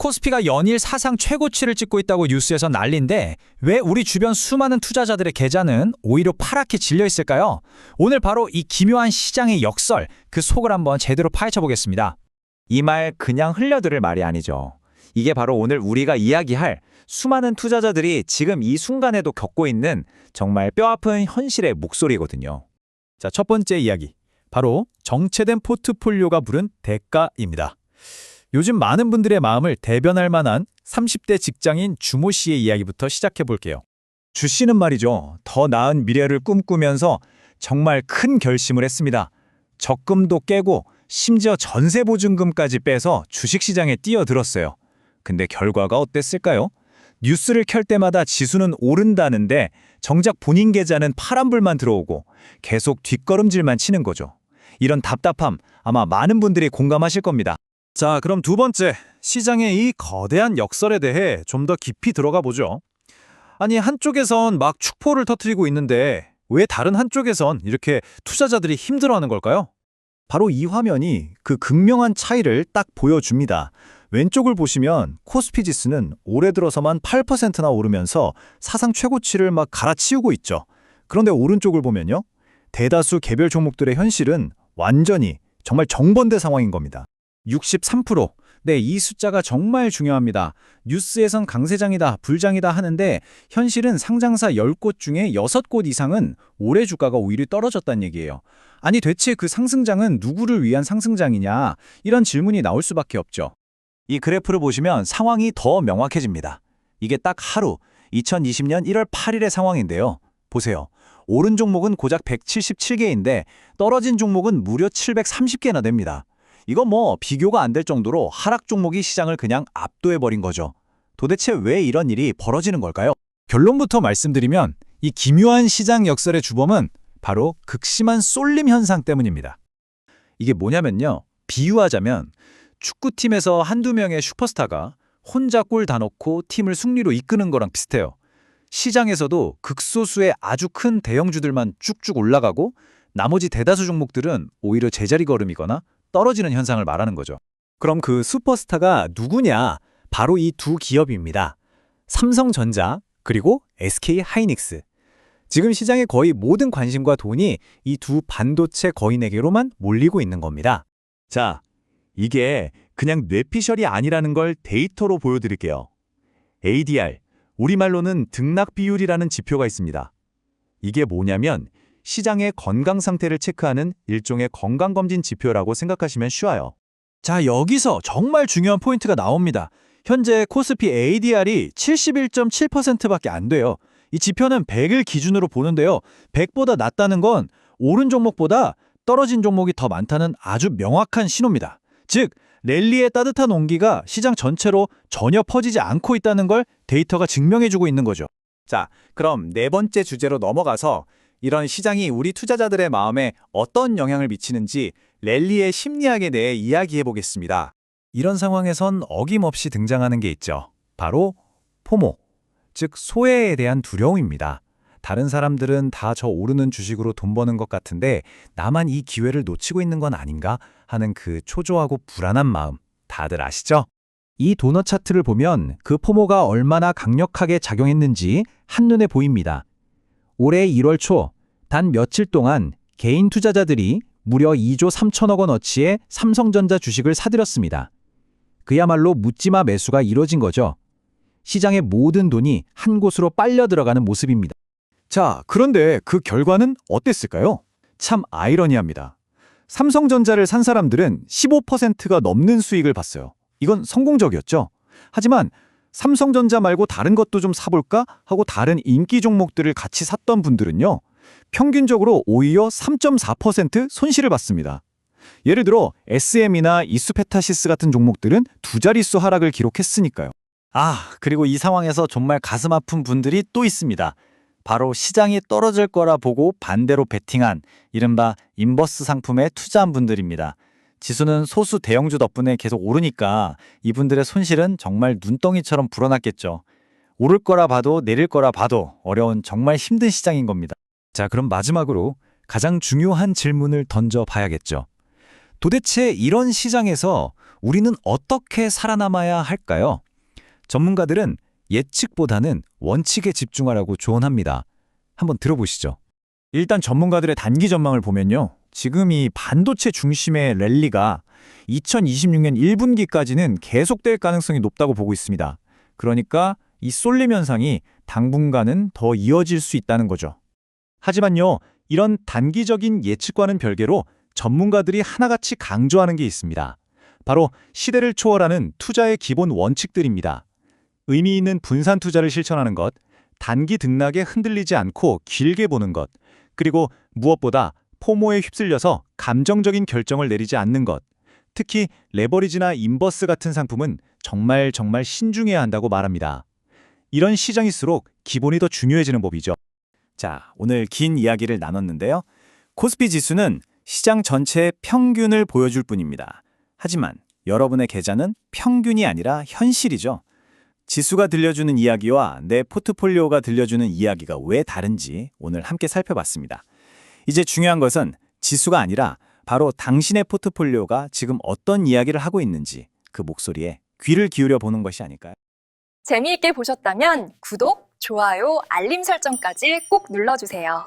코스피가 연일 사상 최고치를 찍고 있다고 뉴스에서 난리인데 왜 우리 주변 수많은 투자자들의 계좌는 오히려 파랗게 질려 있을까요? 오늘 바로 이 기묘한 시장의 역설, 그 속을 한번 제대로 파헤쳐 보겠습니다. 이 말 그냥 흘려들을 말이 아니죠. 이게 바로 오늘 우리가 이야기할 수많은 투자자들이 지금 이 순간에도 겪고 있는 정말 뼈아픈 현실의 목소리거든요. 자, 첫 번째 이야기. 바로 정체된 포트폴리오가 부른 대가입니다. 요즘 많은 분들의 마음을 대변할 만한 30대 직장인 주모 씨의 이야기부터 시작해 볼게요. 주 씨는 말이죠. 더 나은 미래를 꿈꾸면서 정말 큰 결심을 했습니다. 적금도 깨고 심지어 전세보증금까지 빼서 주식시장에 뛰어들었어요. 근데 결과가 어땠을까요? 뉴스를 켤 때마다 지수는 오른다는데 정작 본인 계좌는 파란불만 들어오고 계속 뒷걸음질만 치는 거죠. 이런 답답함 아마 많은 분들이 공감하실 겁니다. 자, 그럼 두 번째, 시장의 이 거대한 역설에 대해 좀 더 깊이 들어가 보죠. 아니, 한쪽에선 막 축포를 터뜨리고 있는데 왜 다른 한쪽에선 이렇게 투자자들이 힘들어하는 걸까요? 바로 이 화면이 그 극명한 차이를 딱 보여줍니다. 왼쪽을 보시면 코스피 지수는 올해 들어서만 8%나 오르면서 사상 최고치를 막 갈아치우고 있죠. 그런데 오른쪽을 보면요. 대다수 개별 종목들의 현실은 완전히 정말 정반대 상황인 겁니다. 63%. 네, 이 숫자가 정말 중요합니다. 뉴스에선 강세장이다, 불장이다 하는데 현실은 상장사 10곳 중에 6곳 이상은 올해 주가가 오히려 떨어졌다는 얘기예요. 아니, 대체 그 상승장은 누구를 위한 상승장이냐? 이런 질문이 나올 수밖에 없죠. 이 그래프를 보시면 상황이 더 명확해집니다. 이게 딱 하루 2020년 1월 8일의 상황인데요. 보세요. 오른 종목은 고작 177개인데 떨어진 종목은 무려 730개나 됩니다. 이건 뭐 비교가 안 될 정도로 하락 종목이 시장을 그냥 압도해버린 거죠. 도대체 왜 이런 일이 벌어지는 걸까요? 결론부터 말씀드리면 이 기묘한 시장 역설의 주범은 바로 극심한 쏠림 현상 때문입니다. 이게 뭐냐면요. 비유하자면 축구팀에서 한두 명의 슈퍼스타가 혼자 골 다 넣고 팀을 승리로 이끄는 거랑 비슷해요. 시장에서도 극소수의 아주 큰 대형주들만 쭉쭉 올라가고 나머지 대다수 종목들은 오히려 제자리 걸음이거나 떨어지는 현상을 말하는 거죠. 그럼 그 슈퍼스타가 누구냐? 바로 이 두 기업입니다. 삼성전자 그리고 SK하이닉스. 지금 시장의 거의 모든 관심과 돈이 이 두 반도체 거인에게로만 몰리고 있는 겁니다. 자, 이게 그냥 뇌피셜이 아니라는 걸 데이터로 보여드릴게요. ADR, 우리말로는 등락 비율이라는 지표가 있습니다. 이게 뭐냐면 시장의 건강 상태를 체크하는 일종의 건강검진 지표라고 생각하시면 쉬워요. 자, 여기서 정말 중요한 포인트가 나옵니다. 현재 코스피 ADR이 71.7%밖에 안 돼요. 이 지표는 100을 기준으로 보는데요. 100보다 낮다는 건 오른 종목보다 떨어진 종목이 더 많다는 아주 명확한 신호입니다. 즉, 랠리의 따뜻한 온기가 시장 전체로 전혀 퍼지지 않고 있다는 걸 데이터가 증명해주고 있는 거죠. 자, 그럼 네 번째 주제로 넘어가서 이런 시장이 우리 투자자들의 마음에 어떤 영향을 미치는지 랠리의 심리학에 대해 이야기해 보겠습니다. 이런 상황에선 어김없이 등장하는 게 있죠. 바로 포모, 즉 소외에 대한 두려움입니다. 다른 사람들은 다 저 오르는 주식으로 돈 버는 것 같은데 나만 이 기회를 놓치고 있는 건 아닌가 하는 그 초조하고 불안한 마음, 다들 아시죠? 이 도넛 차트를 보면 그 포모가 얼마나 강력하게 작용했는지 한눈에 보입니다. 올해 1월 초 단 며칠 동안 개인 투자자들이 무려 2조 3천억 원어치의 삼성전자 주식을 사들였습니다. 그야말로 묻지마 매수가 이뤄진 거죠. 시장의 모든 돈이 한 곳으로 빨려 들어가는 모습입니다. 자, 그런데 그 결과는 어땠을까요? 참 아이러니합니다. 삼성전자를 산 사람들은 15%가 넘는 수익을 봤어요. 이건 성공적이었죠. 하지만 삼성전자 말고 다른 것도 좀 사볼까 하고 다른 인기 종목들을 같이 샀던 분들은요. 평균적으로 오히려 3.4% 손실을 봤습니다. 예를 들어 SM이나 이수페타시스 같은 종목들은 두 자릿수 하락을 기록했으니까요. 그리고 이 상황에서 정말 가슴 아픈 분들이 또 있습니다. 바로 시장이 떨어질 거라 보고 반대로 베팅한 이른바 인버스 상품에 투자한 분들입니다. 지수는 소수 대형주 덕분에 계속 오르니까 이분들의 손실은 정말 눈덩이처럼 불어났겠죠. 오를 거라 봐도 내릴 거라 봐도 어려운 정말 힘든 시장인 겁니다. 자, 그럼 마지막으로 가장 중요한 질문을 던져봐야겠죠. 도대체 이런 시장에서 우리는 어떻게 살아남아야 할까요? 전문가들은 예측보다는 원칙에 집중하라고 조언합니다. 한번 들어보시죠. 일단 전문가들의 단기 전망을 보면요. 지금 이 반도체 중심의 랠리가 2026년 1분기까지는 계속될 가능성이 높다고 보고 있습니다. 그러니까 이 쏠림 현상이 당분간은 더 이어질 수 있다는 거죠. 하지만요, 이런 단기적인 예측과는 별개로 전문가들이 하나같이 강조하는 게 있습니다. 바로 시대를 초월하는 투자의 기본 원칙들입니다. 의미 있는 분산 투자를 실천하는 것, 단기 등락에 흔들리지 않고 길게 보는 것, 그리고 무엇보다 포모에 휩쓸려서 감정적인 결정을 내리지 않는 것, 특히 레버리지나 인버스 같은 상품은 정말 신중해야 한다고 말합니다. 이런 시장일수록 기본이 더 중요해지는 법이죠. 자, 오늘 긴 이야기를 나눴는데요. 코스피 지수는 시장 전체의 평균을 보여줄 뿐입니다. 하지만 여러분의 계좌는 평균이 아니라 현실이죠. 지수가 들려주는 이야기와 내 포트폴리오가 들려주는 이야기가 왜 다른지 오늘 함께 살펴봤습니다. 이제 중요한 것은 지수가 아니라 바로 당신의 포트폴리오가 지금 어떤 이야기를 하고 있는지 그 목소리에 귀를 기울여 보는 것이 아닐까요? 재미있게 보셨다면 구독, 좋아요, 알림 설정까지 꼭 눌러주세요.